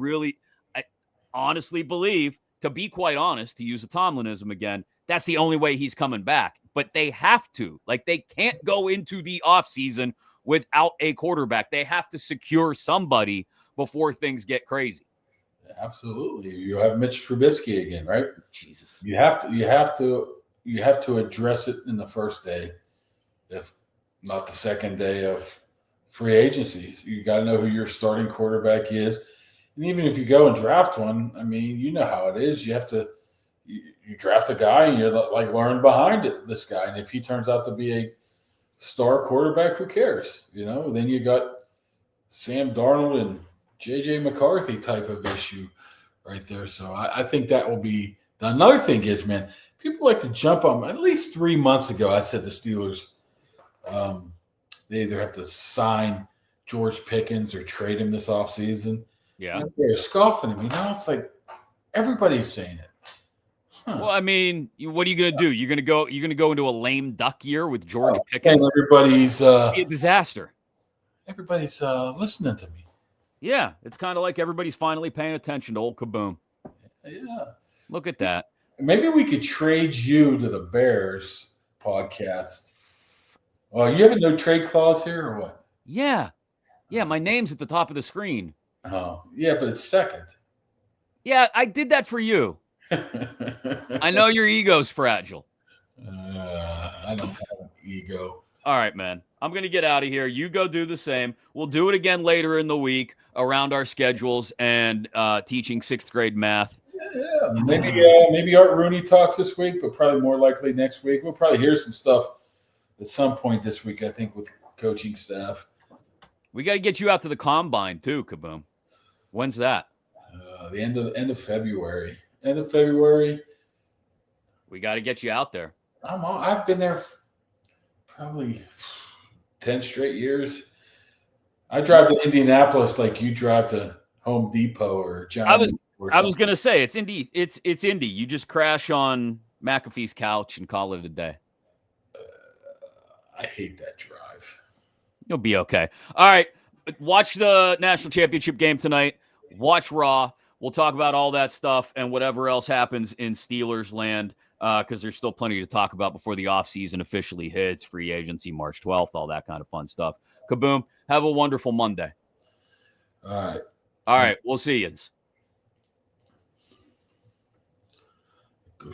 honestly believe, to be quite honest, to use a Tomlinism again, that's the only way he's coming back. But they have to. Like, they can't go into the offseason without a quarterback. They have to secure somebody before things get crazy. Absolutely. You have Mitch Trubisky again, right? Jesus. You have to address it in the first day, if not the second day of free agency. You got to know who your starting quarterback is. And even if you go and draft one, I mean, you know how it is. You have to you draft a guy and you like learn behind this guy. And if he turns out to be a star quarterback, who cares? Then you got Sam Darnold and J.J. McCarthy type of issue right there. So I think that will be done. Another thing is, man, people like to jump on. At least 3 months ago, I said the Steelers, they either have to sign George Pickens or trade him this offseason. Yeah. They're scoffing at me. Now it's like everybody's saying it. Huh. Well, I mean, what are you going to do? You're going to go into a lame duck year with George Pickens? Everybody's a disaster. Everybody's listening to me. Yeah, it's kind of like everybody's finally paying attention to old Kaboom. Yeah. Look at that. Maybe we could trade you to the Bears podcast. Well, you have a no trade clause here or what? Yeah. Yeah, my name's at the top of the screen. Oh, yeah, but it's second. Yeah, I did that for you. I know your ego's fragile. I don't have an ego. All right, man. I'm going to get out of here. You go do the same. We'll do it again later in the week around our schedules and teaching 6th grade math. Yeah. Maybe Art Rooney talks this week, but probably more likely next week. We'll probably hear some stuff at some point this week, I think, with coaching staff. We got to get you out to the combine too, Kaboom. When's that? The end of February. End of February. We got to get you out there. I've been there probably 10 straight years. I drive to Indianapolis like you drive to Home Depot or John. I was going to say it's Indy. It's Indy. You just crash on McAfee's couch and call it a day. I hate that drive. You'll be okay. All right. Watch the national championship game tonight. Watch Raw. We'll talk about all that stuff and whatever else happens in Steelers land because there's still plenty to talk about before the offseason officially hits, free agency March 12th, all that kind of fun stuff. Kaboom, have a wonderful Monday. All right. All right. We'll see you.